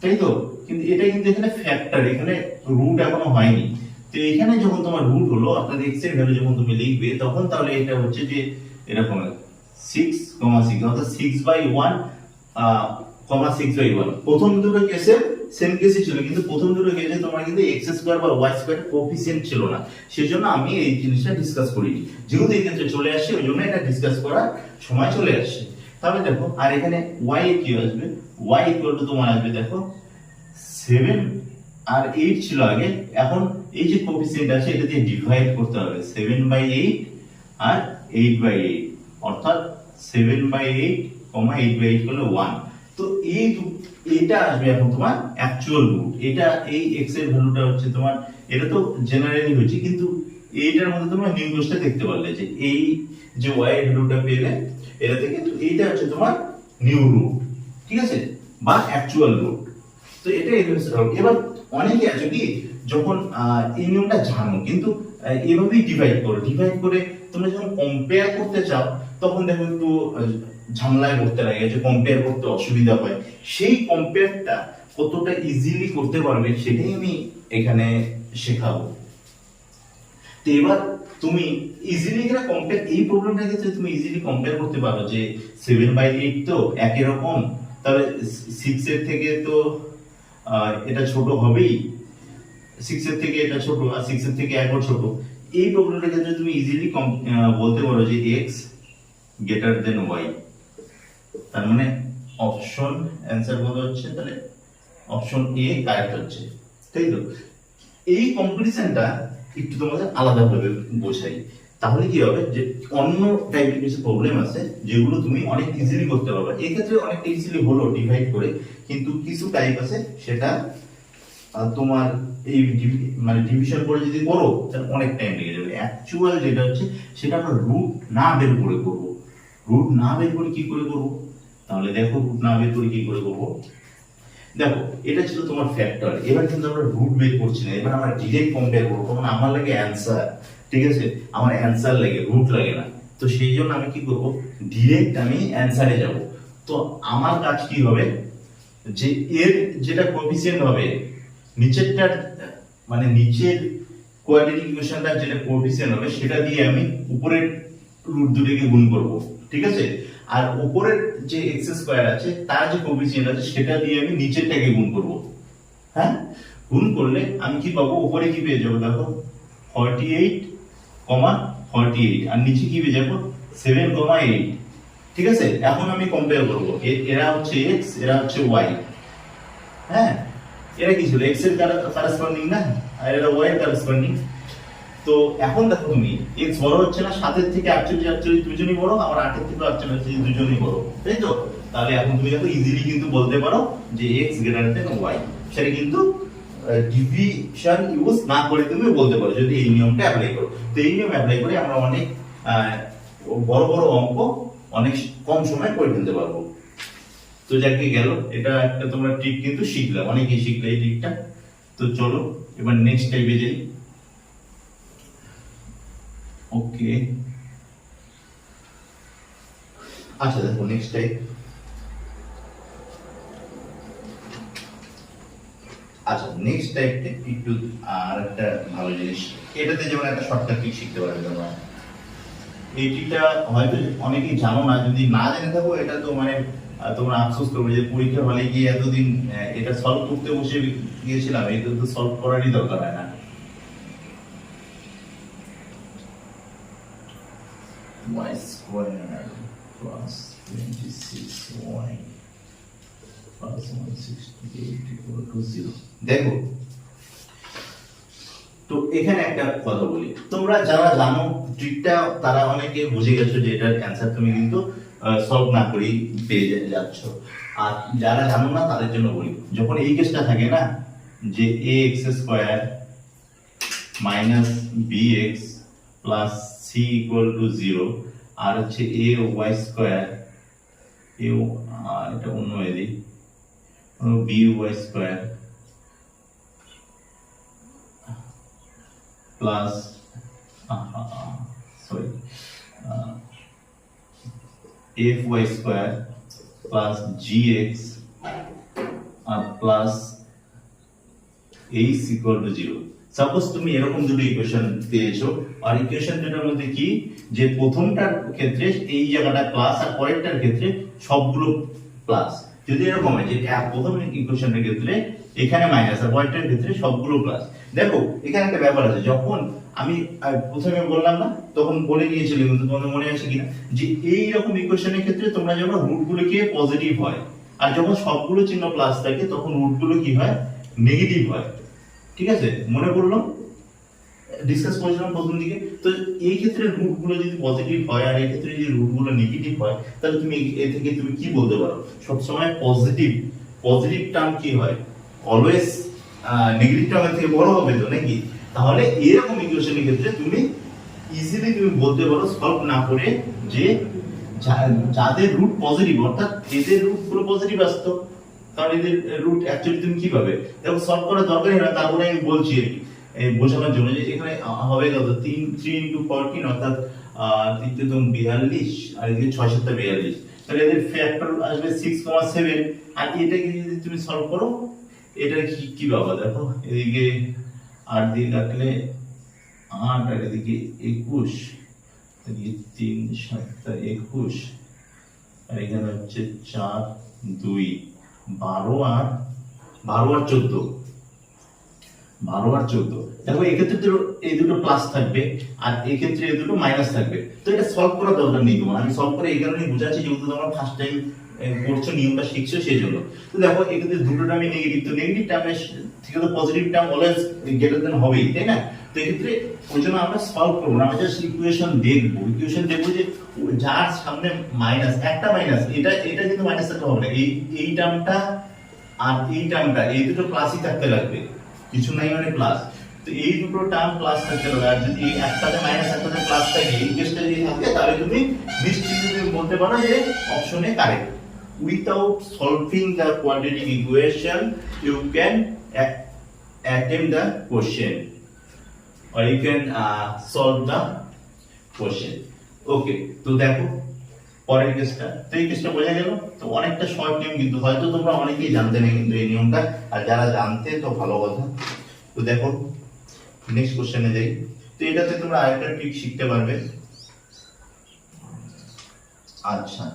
তাই তো, কিন্তু এটা কিন্তু এখানে ফ্যাক্টর, এখানে রুট এখনো হয়নি। তো এখানে যখন তোমার রুট হলো, অর্থাৎ এক্স এর ভ্যালু যখন তুমি লিখবে, তখন তাহলে এটা হচ্ছে যে এরকম 6,6, অর্থাৎ 6/1 6/1। প্রথম দুটো কেসে সেম কেসই ছিল, কিন্তু প্রথম দুটো কেসে তোমার কিন্তু এক্স স্কয়ার বা ওয়াই স্কয়ার কোএফিসিয়েন্ট ছিল না, সেজন্য আমি এই জিনিসটা ডিসকাস করিনি। যেহেতু এই ক্ষেত্রে চলে আসছে, ওই জন্য এটা ডিসকাস করার সময় চলে আসছে। তাহলে দেখো, আর এখানে y এ কি আসবে, y ইকুয়াল টু তোমার আসবে, দেখো 7 আর 8 ছিল আগে, এখন এই যে কোএফিসিয়েন্ট আছে এটা দিয়ে ডিভাইড করতে হবে, 7/8 আর 8/8, অর্থাৎ 7/8, 8/8 করলে 1। তো এইটা আসবে এখন তোমার অ্যাকচুয়াল রুট। এটা এই x এর ভ্যালুটা হচ্ছে তোমার, এটা তো জেনারেলি হচ্ছে, কিন্তু এইটার মধ্যে তোমরা নিউমেরিকসটা দেখতে পারলে যে এই যে y এর ভ্যালুটা পেলে এটা থেকে, তো এইটা হচ্ছে তোমার নিউ রুট, ঠিক আছে, বা অ্যাকচুয়াল রুট। তো এটা এবার অনেকে আছে কি, যখন এই নিয়মটা জানো কিন্তু এভাবেই ডিভাইড করে তোমরা যখন কম্পেয়ার করতে চাও, তখন দেখো একটু ঝামেলায় পড়তে লাগে, যে কম্পেয়ার করতে অসুবিধা হয়। সেই কম্পেয়ারটা কতটা ইজিলি করতে পারবে সেটাই আমি এখানে শেখাবো। তো এবার তুমি ইজিলি এখানে কম্পেয়ার, এই প্রবলেমটার ক্ষেত্রে তুমি ইজিলি কম্পেয়ার করতে পারো যে 7/8 তো একই রকম, তাহলে 6 এর থেকে তো এটা ছোট হবেই, 6 এর থেকে এটা ছোট, আর 6 এর থেকে একবার ছোট। এই প্রবলেমটার ক্ষেত্রে তুমি ইজিলি বলতে পারো যে x গ্রেটার দেন y। তার মানে অপশন অ্যানসার কত হচ্ছে, তাহলে অপশন এ কারেক্ট হচ্ছে, তাই তো। এই কম্পারিজনটা একটু তোমাদের আলাদাভাবে বোঝাই, তাহলে কি হবে যে অন্য টাইপের কিছু প্রবলেম আছে যেগুলো তুমি অনেক ইজিলি করতে পারবে। এই ক্ষেত্রে অনেকটা ইজিলি হলো ডিভাইড করে, কিন্তু কিছু টাইপ আছে সেটা তোমার এই মানে ডিভিশন করে যদি করো তাহলে অনেক টাইম লেগে যাবে। অ্যাকচুয়াল যেটা হচ্ছে সেটা আমরা রুট না বের করে করব। রুট না বের করে কি করে করব, তাহলে দেখো রুট না বের করে কি করে করব। দেখো এটা ছিল তোমার ফ্যাক্টর, এবার কিন্তু আমরা রুট বের করছি না, এবার আমরা ডিরেক্ট কম্পেয়ার করব। তখন আমার লাগে অ্যানসার, ঠিক আছে, আমার অ্যানসার লাগে, রুট লাগে না। তো সেই জন্য আমি কি করব, ডিরেক্ট আমি অ্যানসারে যাব। তো আমার কাজ কি হবে, যে এর যেটা কোএফিসিয়েন্ট হবে নিচেরটার, মানে নিচের কোয়াড্রেটিক ইকুয়েশনটার যেটা কোএফিসিয়েন্ট হবে সেটা দিয়ে আমি উপরের রুট দুটোকে গুণ করব, ঠিক আছে। আর উপরের যে x স্কয়ার আছে তার যে কোএফিসিয়েন্ট আছে সেটা দিয়ে আমি নিচেরটাকে গুণ করব। হ্যাঁ, গুণ করলে আমি কি পাবো, উপরে কি পেয়ে যাবো, দেখো 48,48, আর নিচে কি পেয়ে যাবো 7,8, ঠিক আছে। এখন আমি কম্পেয়ার করব, এরা হচ্ছে x, এরা হচ্ছে y। হ্যাঁ, এরা কি ছিল, x এর করেসপন্ডিং না, আর এরা y এর করেসপন্ডিং। তো এখন দেখো তুমি x বড় হচ্ছে না, 7 এর থেকে 48 দুজনই বড়, আবার 8 এর থেকে 48 দুজনই বড়, তাই তো। তাহলে এখন তুমি দেখো ইজিলি কিন্তু বলতে পারো যে x গ্রেটার দেন y। সেটা কিন্তু ডিভিশন ইউজ না করে তুমি বলতে পারো যদি এই নিয়মটা অ্যাপ্লাই করো। তো এই নিয়ম অ্যাপ্লাই করে আমরা অনেক বড় বড় অঙ্ক অনেক কম সময় করে ফেলতে পারবো। তো যাকে গেল, এটা একটা তোমরা ট্রিক কিন্তু শিখলে, অনেকেই শিখলে এই ট্রিকটা। তো চলো এবার নেক্সট টাইপে যাই। ওকে, আচ্ছা দেখো নেক্সট টাইপ। আচ্ছা নেক্সট টাইপটা একটু আর একটা ভালো জিনিস, এটাতে যেমন একটা শর্টকাট ট্রিক শিখতে পারবে তোমরা। এই ট্রিকটা হয়তো অনেকেই জানো না, যদি না জেনে থাকো এটা তো মানে তোমরা আফসোস করবে যে পরীক্ষা হলে গিয়ে এতদিন এটা সলভ করতে বসে গিয়েছিলাম, এটা তো সলভ করারই দরকার হয় না। y square plus 26y plus 168 equal to 0। দেখো তো এখানে একটা কথা বলি, তোমরা যারা জানো ট্রিকটা তারা অনেকে বুঝে গেছো যে এটার অ্যান্সার তুমি কিন্তু সলভ না করেই পেয়ে যাচ্ছ। আর যারা জানো না তাদের জন্য বলি, যখন এই কেসটা থাকে না যে ax square minus bx plus c equal to 0, আর হচ্ছে ay স্কয়ার এটা অন্য এদিক by square plus fy square plus gx plus h equal to 0। Suppose তুমি এরকম দুটো ইকুয়েশন পেয়েছো, আর ইকুয়েশন দুটোর মধ্যে কি যে প্রথমটার ক্ষেত্রে এই জায়গাটা প্লাস আর পরেরটার ক্ষেত্রে সবগুলো প্লাস। যদি এরকম হয় যে প্রথম ইকুয়েশনের ক্ষেত্রে এখানে মাইনাস আর পরেরটার ক্ষেত্রে সবগুলো প্লাস। দেখো এখানে একটা ব্যাপার আছে, যখন আমি প্রথমে বললাম না তখন বলে নিয়েছিলাম, কিন্তু তোমাদের মনে আছে কিনা যে এই রকম ইকুয়েশনের ক্ষেত্রে তোমরা যখন রুটগুলো কি পজিটিভ হয়, আর যখন সবগুলো চিহ্ন প্লাস থাকে তখন রুটগুলো কি হয় নেগেটিভ হয়। ঠিক আছে, মনে পড়লো, ডিসকাস করেছিলাম প্রথম দিকে। তো এই ক্ষেত্রে রুটগুলো যদি পজিটিভ হয় আর এই ক্ষেত্রে যদি রুটগুলো নেগেটিভ হয়, তাহলে তুমি এ থেকে তুমি কি বলতে পারো, সবসময় পজিটিভ টার্ম কি হয় অলওয়েজ নেগেটিভ টার্মের থেকে বড় হবে তো নাকি? তাহলে এরকম ইকুয়েশনের ক্ষেত্রে তুমি ইজিলি তুমি বলতে পারো সলভ না করে যে যাদের রুট পজিটিভ অর্থাৎ এদের রুট পুরো পজিটিভ আসতো, তাহলে এদের রুট অ্যাকচুয়ালি তুমি কি পাবে। দেখো সলভ করার দরকারই না, তারপরে আমি বলছি আর কি বোঝানোর জন্য যে এখানে হবে কত 3 ইনটু 14 অর্থাৎ 3 তে 42 আর এদিকে 6 7 42, তাহলে এদের ফ্যাক্টর আসবে 6,7। আর এটাকে যদি তুমি সলভ করো এটা কি পাবা, দেখো এদিকে 8 দিয়ে কাটলে 8 আর এদিকে 21, এদিকে 3 7 21 আর এখানে হচ্ছে 4 2 12 আর 14 দেখো এক্ষেত্রে তো এই দুটো প্লাস থাকবে আর এই ক্ষেত্রে এই দুটো মাইনাস থাকবে। তো এটা সলভ করার দরকার নেই তোমার, আমি সলভ করে এই কারণেই বোঝাচ্ছি যেহেতু তোমরা ফার্স্ট টাইম করছো, নিয়মটা শিখছো সেই জন্য। তো দেখো এক্ষেত্রে দুটো টার্মই নেগেটিভ, তো নেগেটিভ টার্মের থেকে তো positive term always greater than হবেই, তাই না? তো এক্ষেত্রে ওই জন্য আমরা সলভ করবো না, আমরা জাস্ট ইকুয়েশন দেখবো যে যার সামনে মাইনাস একটা মাইনাস, এটা কিন্তু মাইনাস থাকতে হবে না, এই টার্মটা আর এই টার্মটা এই দুটো প্লাসই থাকতে লাগবে, কিছু নাই মানে প্লাস। তো এই দুটো টার্ম প্লাস থাকতে হবে, আর যদি একটাতে মাইনাস একটাতে প্লাস থাকে এই কেসটা যদি থাকে তাহলে তুমি নিশ্চিতভাবে বলতে পারো যে অপশনে correct. Without solving the quadratic equation you can attempt the question or you can solve the question. Okay, তো দেখো পরের কেসটা, তো এই কেসটা বোঝা গেল। তো অনেকটা শর্ট নিয়ম, কিন্তু হয়তো তোমরা অনেকেই জানতে না কিন্তু এই নিয়মটা, আর যারা জানতে তো ভালো কথা। তো দেখো নেক্সট কোশ্চেনে যাই। তো এটাতে তোমরা আরেকটা ট্রিক শিখতে পারবে। আচ্ছা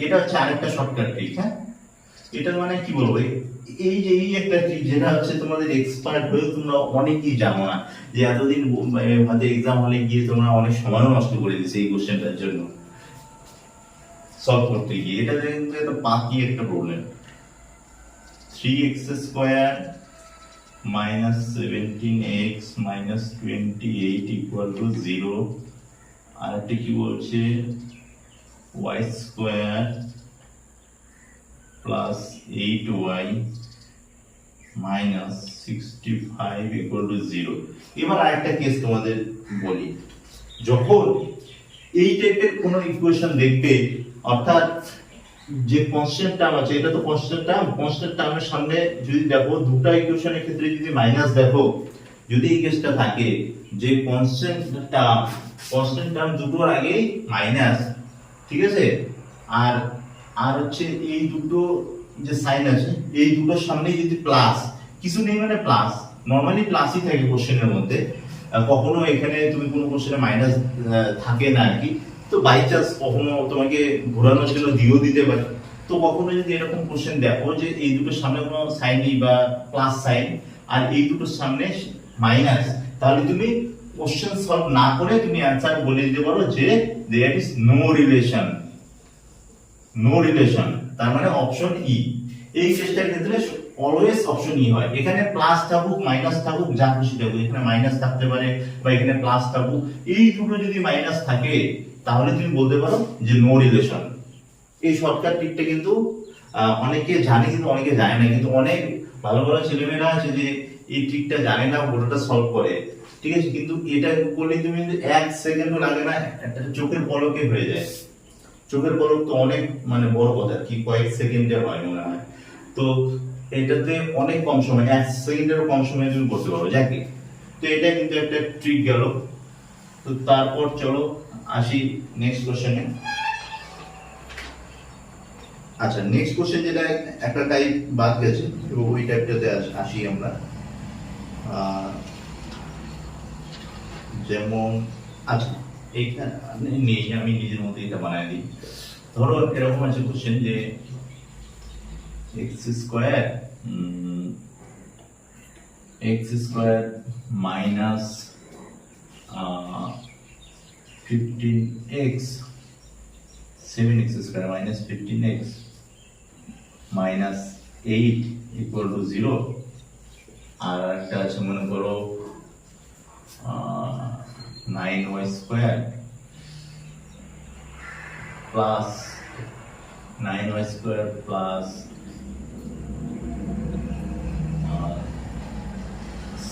এটা হচ্ছে আরেকটা শর্টকাট ট্রিক। হ্যাঁ, এটা মানে কি বলবো, এই একটা ট্রিক যেটা হচ্ছে তোমাদের এক্সপার্ট হয়েও তোমরা অনেকেই জানো না, যে এতদিন হয়তো এক্সাম হলে গিয়ে তোমরা অনেক সময়ও নষ্ট করে দিয়েছো এই কোশ্চেনটার জন্য সলভ করতে গিয়ে। এটা কিন্তু একটা বাকি একটা problem, 3x square minus 17x minus 28 equal to 0, আর একটা কি বলছে y square plus 8y minus 65 equal to 0। এবার আরেকটা কেস তোমাদের বলি, যখন এই টাইপের কোন ইকুয়েশন দেখবে, অর্থাৎ যে কনস্ট্যান্ট টার্ম আছে, এটা তো কনস্ট্যান্ট টার্মের সামনে যদি দেখো দুটো ইকুয়েশনের ক্ষেত্রে যদি মাইনাস দেখো, যদি এই কেসটা থাকে যে কনস্ট্যান্ট টার্ম দুটোর আগে মাইনাস, ঠিক আছে, আর আর হচ্ছে এই দুটো যে সাইন আছে এই দুটোর সামনে যদি প্লাস কিছু নেই, মানে প্লাস নরমালি প্লাসই থাকে কোশ্চেনের মধ্যে, কখনো এখানে তুমি কোনো কোশ্চেনে মাইনাস থাকে না আর কি, তো বাই চান্স কখনো তোমাকে ঘোরানোর জন্য দিয়েও দিতে পারে। তো কখনো যদি এরকম কোশ্চেন দেখো যে এই দুটোর সামনে কোনো সাইন নেই বা প্লাস সাইন আর এই দুটোর সামনে মাইনাস, তাহলে তুমি কোশ্চেন সলভ না করে তুমি অ্যানসার বলে দিতে পারো যে there is no relation, no relation, তার মানে অপশন ই। এই কেসটার ক্ষেত্রে অলওয়েজ অপশন ই হয়। এখানে প্লাস থাকুক মাইনাস থাকুক যা খুশি থাকুক, এখানে মাইনাস থাকতে পারে বা এখানে প্লাস থাকুক, এই দুটো যদি মাইনাস থাকে তাহলে তুমি বলতে পারো যে নো রিলেশন। এই শর্টকাট টিপটা কিন্তু অনেকে জানে কিন্তু অনেকে জানে না, কিন্তু অনেক ভালো ভালো ছেলেমেয়েরা আছে যে এই ট্রিকটা জানে না, ওটা সলভ করে, ঠিক আছে, কিন্তু এটা করলে তুমি কিন্তু 1 সেকেন্ডও লাগে না, একটা চোখের পলকে হয়ে যায়। চোখের পলক তো অনেক মানে বড় কথা, কি কয়েক সেকেন্ডে হয় মনে হয়, তো এটাতে অনেক কম সময়, 1 সেকেন্ডেরও কম সময়ে তুমি করতে পারো যাকে। তো এটা কিন্তু একটা ট্রিক গেল। তো তারপর চলো আসি নেক্সট কোশ্চেনে। আচ্ছা, নেক্সট কোশ্চেন যেটা একটা টাইপ বাদ গেছে এবং ওই টাইপটাতে আসি আমরা। যেমন আচ্ছা এইখানে নেই, আমি নিজের মধ্যে এটা বানাই দিই। ধরো এরকম আছে কোশ্চেন যে x square minus 15x 7x square minus 15x minus 8 equal to 0। আর একটা আছে মনে করো 9y square plus 9y square plus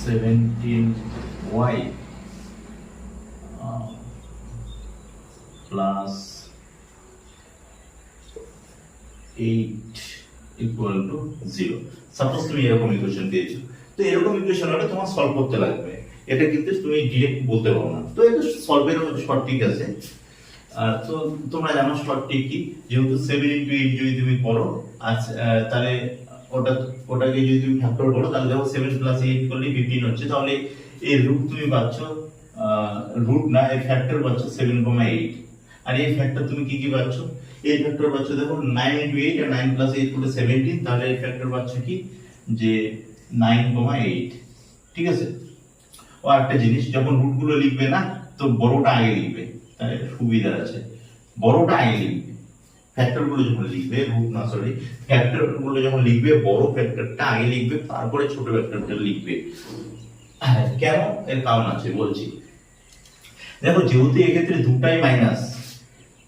17y plus 8 equal to 0। Suppose তুমি এরকম ইকুয়েশন পেয়েছো, তো এরকম ইকুয়েশন হলে তোমার সলভ করতে লাগবে, এটা কিন্তু তুমি ডিরেক্ট বলতে পারো না। তো এটা সলভের শর্ট ট্রিক আছে। তো তোমরা জানো শর্ট ট্রিক কি, যেহেতু 7 into 8 যদি তুমি করো তাহলে ওটাকে যদি তুমি ফ্যাক্টর করো তাহলে দেখো 7 plus 8 করলে 15 হচ্ছে, তাহলে এর রুট তুমি পাচ্ছ, রুট না এর ফ্যাক্টর পাচ্ছ 7,8। আর এই ফ্যাক্টর তুমি কি কি পাচ্ছ, এই ফ্যাক্টর পাচ্ছ দেখো 9 into 8 আর 9 plus 8 করলে 17, তাহলে এই ফ্যাক্টর পাচ্ছ কি যে 9,8, ঠিক আছে। ও একটা জিনিস, যখন রুট গুলো লিখবে না তো বড়টা আগে লিখবে, তাহলে সুবিধা আছে, বড়টা আগে লিখবে। ফ্যাক্টর গুলো যখন লিখবে, রুট না সরি, ফ্যাক্টর গুলো যখন লিখবে বড় ফ্যাক্টরটা আগে লিখবে, তারপরে ছোট ফ্যাক্টরটা লিখবে। কেন, এর কারণ আছে বলছি। দেখো যেহেতু এক্ষেত্রে দুটাই মাইনাস,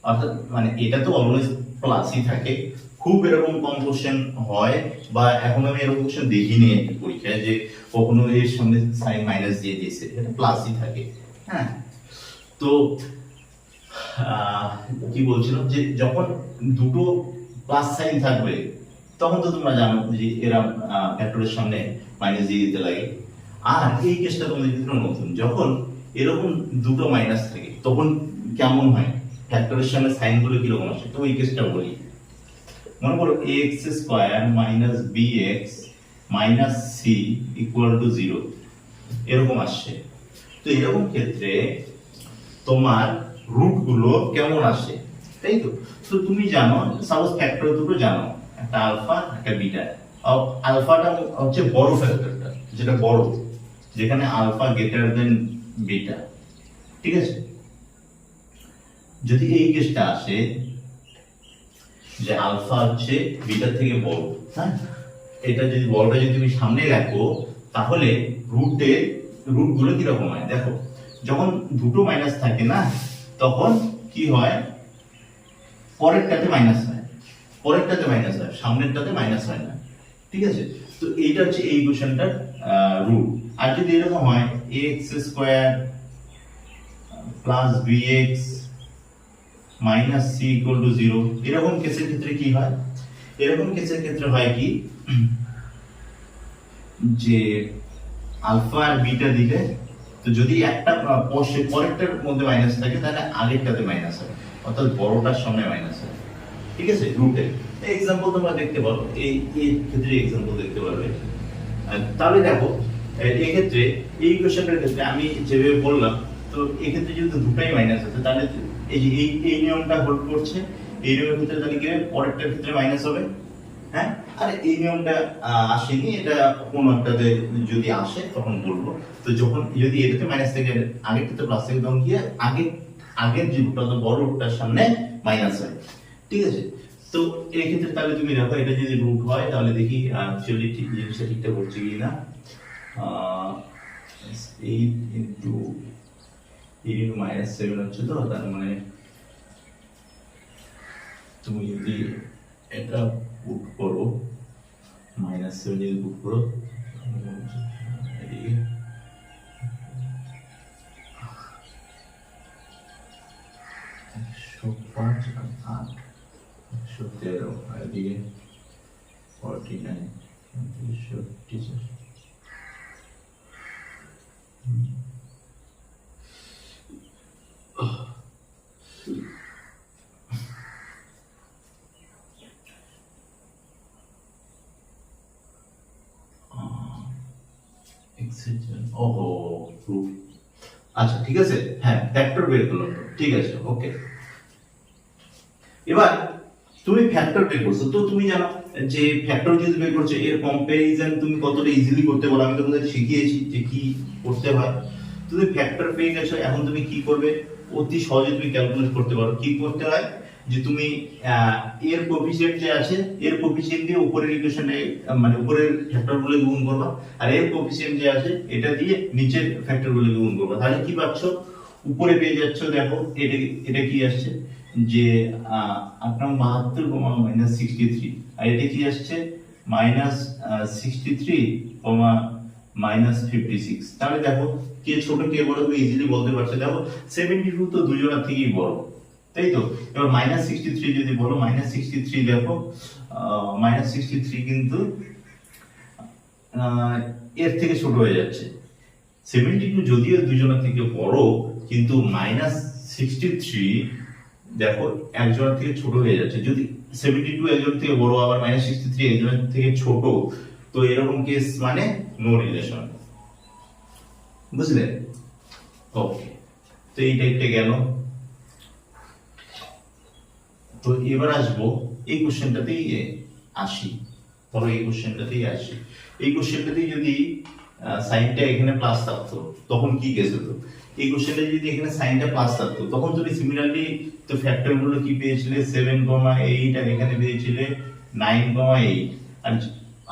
অর্থাৎ মানে এটা তো অলওয়েজ প্লাসই থাকে, খুব এরকম কম কোশ্চেন হয়, বা এখন আমি এরকম কোশ্চেন দেখিনি পরীক্ষায় যে কখনো এর সামনে সাইন মাইনাস দিয়ে দিয়েছে, এটা প্লাসই থাকে। হ্যাঁ, তো কি বলছিলাম যে যখন দুটো প্লাস সাইন থাকবে তখন তো তোমরা জানো যে এরা ফ্যাক্টরের সামনে মাইনাস দিয়ে দিতে লাগে। আর এই কেসটা তোমাদের ক্ষেত্রে নতুন, যখন এরকম দুটো মাইনাস থাকে তখন কেমন হয়, ফ্যাক্টরের সামনে সাইন গুলো কিরকম আসে, তো এই কেসটা বলি। মনে করো x square minus bx minus c equal to 0 এরকম আসছে। তো এরকম ক্ষেত্রে তোমার রুট গুলো কেমন আসে, তাই তো। তো তুমি জানো সাপোজ ফ্যাক্টর দুটো জানো, একটা আলফা একটা বিটা। আলফাটা হচ্ছে বড় ফ্যাক্টরটা, যেটা বড়, যেখানে আলফা গ্রেটার দেন বিটা, ঠিক আছে। যদি এই কেসটা আসে যে আলফা হচ্ছে বিটার থেকে বড়, হ্যাঁ, এটা যদি বড়টা যদি তুমি সামনে রাখো তাহলে রুট গুলো কিরকম হয় দেখো, যখন দুটো মাইনাস থাকে না তখন কি হয়, পরেরটাতে মাইনাস হয়, সামনেরটাতে মাইনাস হয় না, ঠিক আছে। তো এইটা হচ্ছে এই ইকুয়েশনটার রুট। আর যদি এরকম হয় x square plus bx minus C equal to 0। এরকম কেসের ক্ষেত্রে কি হয়, এরকম কেসের ক্ষেত্রে হয় কি যে আলফা আর বিটা দিলে, তো যদি একটা পরেরটার মধ্যে মাইনাস থাকে তাহলে আগেরটাতে মাইনাস হবে, অর্থাৎ বড়টার সামনে মাইনাস হবে। ঠিক আছে, রুটে এক্সাম্পল তোমরা দেখতে পারো, এই ক্ষেত্রে এক্সাম্পল দেখতে পারবে। তাহলে দেখো এই ক্ষেত্রে এই কোশ্চেনটার ক্ষেত্রে আমি যেভাবে বললাম, তো এই ক্ষেত্রে যেহেতু দুটাই মাইনাস আছে তাহলে এই যে এই নিয়মটা হোল্ড করছে, এই নিয়মের ক্ষেত্রে তাহলে কি হবে, পরেরটার ক্ষেত্রে মাইনাস হবে। হ্যাঁ, আর এই নিয়মটা আসেনি, এটা কোন একটাতে যদি আসে তখন বলবো। তো যখন যদি এটাতে মাইনাস থেকে আগেরটাতে প্লাস থেকে, তখন কি আগের যে রুটটা বড় রুটটার সামনে মাইনাস হয়। ঠিক আছে, তো এই ক্ষেত্রে তাহলে তুমি দেখো এটা যদি রুট হয় তাহলে দেখি অ্যাকচুয়ালি ঠিক জিনিসটা ঠিকঠাক করছে কি না। 8 ইনটু -7 হচ্ছে, তো তার মানে তুমি যদি এটা পুট করো, -7 যদি পুট করো এদিকে 105 আর 8 113 আর এদিকে 49 354। আচ্ছা ঠিক আছে, হ্যাঁ ফ্যাক্টর বের করলাম, ঠিক আছে ওকে। এবার তুমি ফ্যাক্টর বের করছো, তো তুমি জানো যে ফ্যাক্টর যদি বের করছো এর কম্পারিজন তুমি কতটা ইজিলি করতে পারো, আমি তোমাদের শিখিয়েছি যে কি করতে হয়। তুমি ফ্যাক্টর পেয়ে গেছো, এখন তুমি কি করবে, অতি সহজে তুমি ক্যালকুলেট করতে পারো। কি করতে হয় যে তুমি এর কোএফিসিয়েন্ট যে আছে, এর কোএফিসিয়েন্ট দিয়ে উপরের ইকুয়েশনে মানে উপরের ফ্যাক্টরগুলো গুণ করবা, আর এর কোএফিসিয়েন্ট যে আছে এটা দিয়ে নিচের ফ্যাক্টরগুলো গুণ করবা। তাহলে কি পাচ্ছ, উপরে পেয়ে যাচ্ছ, দেখো এটা এটা কি আসছে যে 8 - 63, আর এটা কি আসছে -63, -56। তাহলে দেখো কে ছোট কে বড় তুমি ইজিলি বলতে পারছো। দেখো 72 তো দুজনের থেকেই বড়, তাই তো। এবার -63 যদি বলো, -63 দেখো -63 কিন্তু এর থেকে ছোট হয়ে যাচ্ছে। 72 যদিও দুজনের থেকে বড়, কিন্তু -63 দেখো একজনের থেকে ছোট হয়ে যাচ্ছে। যদি 72 একজন থেকে বড় আবার -63 একজনের থেকে ছোট, তো এরকম কেস মানে নো রিলেশন, বুঝলে? ওকে, তো এইটা একটা গেল। তো এবার আসবো এই কোশ্চেনটাতেই আসি, ধরো এই কোশ্চেনটাতেই আসি। এই কোশ্চেনটাতেই যদি সাইনটা এখানে প্লাস থাকতো তখন কি কেস হতো। এই কোশ্চেনটা যদি এখানে সাইনটা প্লাস থাকতো তখন তুমি সিমিলারলি তো ফ্যাক্টর গুলো কি পেয়েছিলে 7,8, আর এখানে পেয়েছিলে 9,8,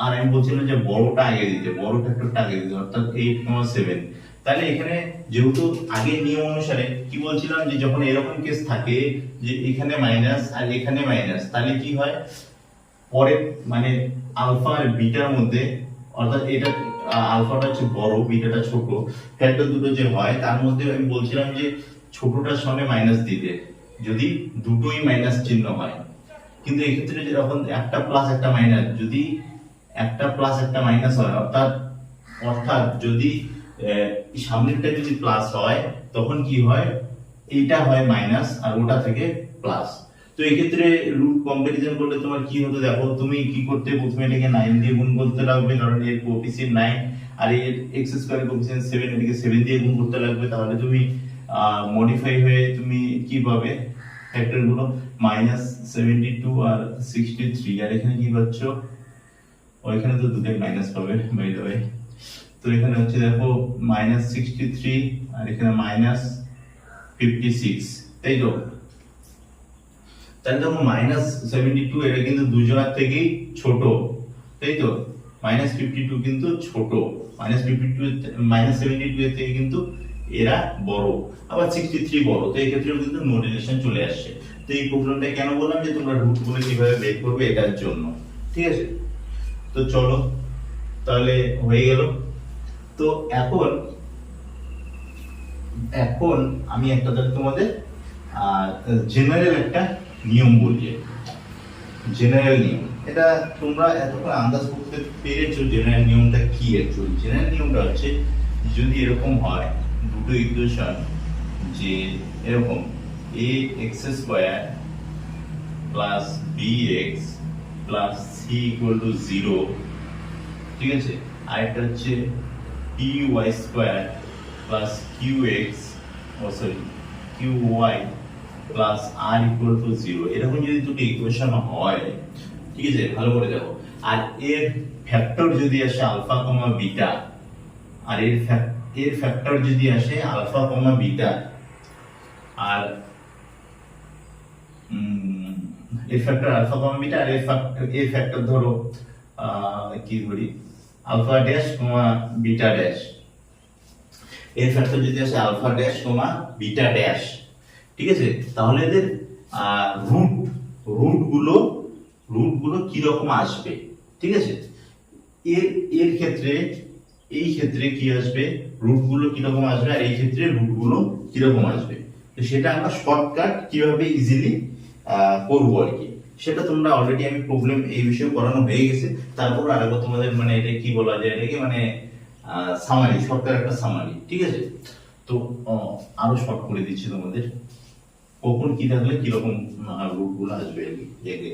আর আমি বলছিলাম যে বড়টা আগে দিতে, বড় ফ্যাক্টরটা আগে দিতে, অর্থাৎ 8,7। তাহলে এখানে যেহেতু আগের নিয়ম অনুসারে কি বলছিলাম যে যখন এরকম কেস থাকে যে এখানে মাইনাস আর এখানে মাইনাস, তাহলে কি হয় পরে মানে আলফা আর বিটার মধ্যে, অর্থাৎ এটা আলফাটা হচ্ছে বড় বিটাটা ছোট, ফ্যাক্টর দুটো যে হয় তার মধ্যে আমি বলছিলাম যে ছোটটার সঙ্গে মাইনাস দিতে যদি দুটোই মাইনাস চিহ্ন হয়। কিন্তু এই ক্ষেত্রে যখন একটা প্লাস একটা মাইনাস, যদি একটা প্লাস একটা মাইনাস হয়, অর্থাৎ যদি সামনেরটা যদি প্লাস হয় তখন কি হয়, এইটা হয় মাইনাস আর ওটা থেকে প্লাস। তো এই ক্ষেত্রে রুট কম্পারিজন করলে তোমার কি হতো, দেখো তুমি কি করতে, প্রথমে এটাকে 9 দিয়ে গুণ করতে লাগবে কারণ এর কোএফিসিয়েন্ট 9, আর এর x স্কয়ারের কোএফিসিয়েন্ট 7, এটাকে 7 দিয়ে গুণ করতে লাগবে। তাহলে তুমি মডিফাই হয়ে তুমি কি পাবে, ফ্যাক্টর গুলো -72 আর 63, আর এখানে কি পাচ্ছ, ওইখানে তো দুটোই মাইনাস পাবে বাই দ্য ওয়ে। তো এখানে হচ্ছে দেখো -63 আর এখানে -56, তাই তো। তাহলে দেখো -72 এটা কিন্তু দুজনের থেকেই ছোট, তাই তো। -52 কিন্তু ছোট, -72 এর থেকে কিন্তু এরা বড়, আবার 63 বড়, তো এই ক্ষেত্রেও কিন্তু নো রিলেশন চলে আসছে। তো এই প্রবলেমটা কেন বললাম যে তোমরা রুট গুলো কিভাবে বের করবে এটার জন্য, ঠিক আছে। তো চলো তাহলে হয়ে গেল। তো এখন আমি একটা তোমাদের আর জেনারেল একটা নিয়ম বলছে, জেনারেল নিয়ম, এটা তোমরা এতক্ষণ আন্দাজ করতে পেরেছো জেনারেল নিয়মটা কি অ্যাকচুয়ালি। জেনারেল নিয়মটা হচ্ছে যদি এরকম হয় দুটো ইকুয়েশন, যে এরকম a x square plus bx plus c equal to 0, ঠিক আছে, আর একটা হচ্ছে py square plus qx qy plus r equal to 0, এরকম যদি দুটো ইকুয়েশন হয়, ঠিক আছে, ভালো করে দেখো, আর এর ফ্যাক্টর যদি আসে আলফা কমা বিটা, আর এর ফ্যাক্টর যদি আসে আলফা কমা বিটা, আর এর ফ্যাক্টর আলফা কমা বিটা, আর এর ফ্যাক্টর ধরো কি ধরি alpha dash comma beta dash, এর ফ্যাক্টর যদি আসে alpha dash comma beta dash, ঠিক আছে, তাহলে এদের রুট গুলো কি রকম আসবে, ঠিক আছে, এর ক্ষেত্রে এই ক্ষেত্রে কি আসবে, রুট গুলো কি রকম আসবে, আর এই ক্ষেত্রে রুট গুলো কি রকম আসবে, তো সেটা আমরা শর্টকাট কিভাবে ইজিলি করব আর কি, সেটা তোমরা অলরেডি আমি প্রবলেম এই বিষয়ে করানো হয়ে গেছে। তারপর আরেকবার তোমাদের মানে এটা কি বলা যায়, এটাকে মানে সামারি, শর্টকাট একটা সামারি, ঠিক আছে। তো আরো শর্ট করে দিচ্ছি তোমাদের, কখন কি থাকলে কি রকম রুট গুলো আসবে আর কি।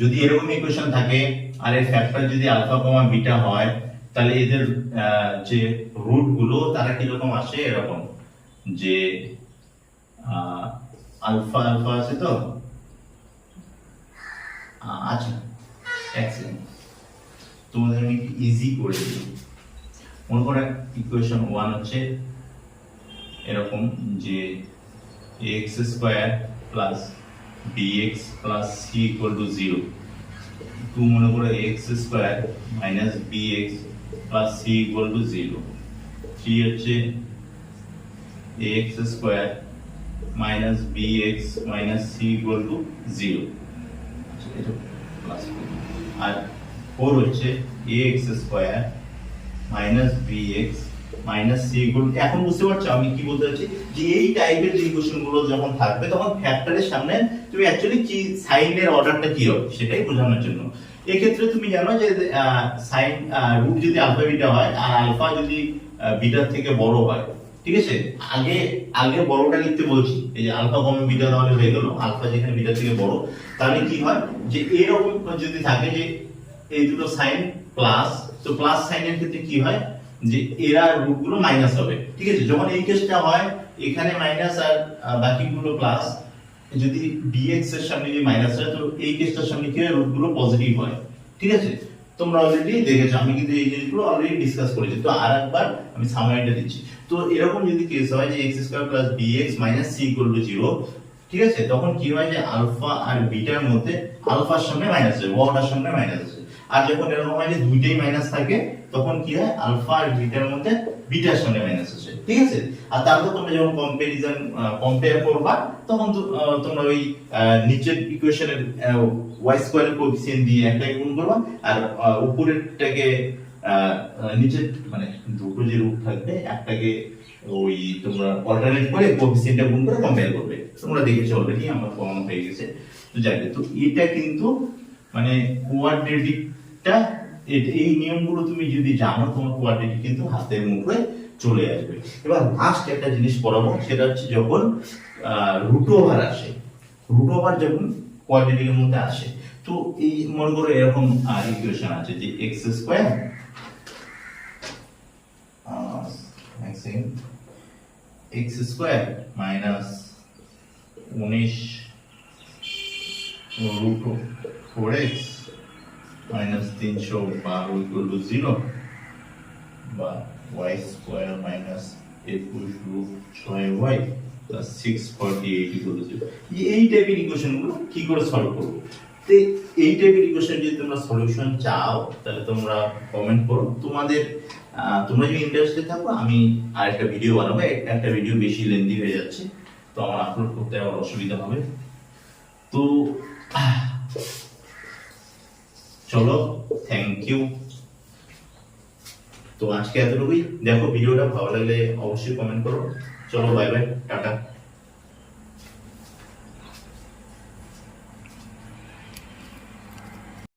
যদি এরকম ইকুয়েশন থাকে আর এর ফ্যাক্টর যদি আলফা কমা বিটা হয়, তাহলে এদের যে রুট গুলো তারা কি রকম আসে, এরকম যে আলফা আলফা আছে তো, আচ্ছা এক্সেলেন্ট, তোমাদের আমি ইজি করে দিই। মনে করো ইকুয়েশন 1 হচ্ছে এরকম যে x square plus bx plus c equal to 0, two মনে করো x square minus bx plus c equal to 0, 3 হচ্ছে ax square minus bx minus c equal to 0, এটা প্লাস, আর 4 হচ্ছে ax square minus bx minus c equal, এখন বুঝতে পারছো আমি কি বলতে চাচ্ছি, যে এই টাইপের যে ইকুয়েশন গুলো যখন থাকবে তখন ফ্যাক্টরের সামনে তুমি অ্যাকচুয়ালি কি সাইনের অর্ডারটা কি হবে সেটাই বোঝানোর জন্য। এই ক্ষেত্রে তুমি জানো যে সাইন রুট যদি আলফা বিটা হয় আর আলফা যদি বিটার থেকে বড় হয়, ঠিক আছে, আগে বড়টা লিখতে বলছি, এই যে আলফা কমা বিটা তাহলে হয়ে গেল, আলফা যেখানে বিটার থেকে বড়, তাহলে কি হয় যে এরকম যদি থাকে যে এই দুটো সাইন প্লাস, তো প্লাস সাইনের ক্ষেত্রে কি হয় যে এরা রুট গুলো মাইনাস হবে, ঠিক আছে, যখন এই কেসটা হয় এখানে মাইনাস আর বাকিগুলো প্লাস, যদি dx এর সামনে যদি মাইনাস হয় তো এই কেসটার সামনে কি হয়, রুট গুলো পজিটিভ হয়, ঠিক আছে, তোমরা অলরেডি দেখেছো, আমি কিন্তু এই জিনিসগুলো অলরেডি ডিসকাস করেছি, তো আরেকবার আমি সামারিটা দিচ্ছি। তো এরকম যদি কেস হয় যে x² + bx - c = 0, ঠিক আছে, তখন কি হয় যে আলফা আর বিটার মধ্যে আলফার সামনে মাইনাস আছে, বড়টার সামনে মাইনাস আছে, আর যখন এরকম হয় যে দুইটাই মাইনাস থাকে তখন কি হয় আলফা আর বিটার মধ্যে বিটার সামনে মাইনাস আছে, ঠিক আছে, আর তারপর তোমরা যখন কম্পেয়ার করবা তখন তোমরা ওই নিচের ইকুয়েশনের y² এর কোএফিসিয়েন্ট দিয়ে একটাকে গুণ করবা, আর উপরেরটাকে নিচের মানে দুটো যে রুট থাকবে একটাকে ওই তোমরা অল্টারনেট করে কোএফিসিয়েন্টটা গুণ করে কম্পেয়ার করবে, তোমরা দেখেছো অলরেডি, আমার প্রমাণ হয়ে গেছে। তো যাই হোক, তো এটা কিন্তু মানে কোয়াড্রেটিকটা, এই নিয়মগুলো তুমি যদি জানো তোমার কোয়াড্রেটিক কিন্তু হাতের মুঠোয় চলে আসবে। এবার লাস্ট একটা জিনিস পড়াবো, সেটা হচ্ছে যখন রুট ওভার আসে, রুট ওভার যখন কোয়াড্রেটিকের মধ্যে আসে, তো এই মনে করো এরকম ইকুয়েশন আছে যে x² minus 19 root 4x minus 312 equal to 0, বা y² minus 21 root 6y plus 648 equal to 0। এই টাইপের ইকুয়েশন গুলো কি করে সলভ করব? তো এই টাইপের ইকুয়েশন যদি তোমরা সলিউশন চাও তাহলে তোমরা কমেন্ট করো, তোমরা যদি ইন্টারেস্টেড থাকো আমি আরেকটা ভিডিও বানাবো, একটা ভিডিও বেশি লেন্দি হয়ে যাচ্ছে, তো আমার আপলোড করতে আবার অসুবিধা হবে। তো চলো, থ্যাংক ইউ। তো আজকে এতটুকুই, দেখো ভিডিওটা ভালো লাগলে অবশ্যই কমেন্ট করো। চলো, বাই বাই, টাটা।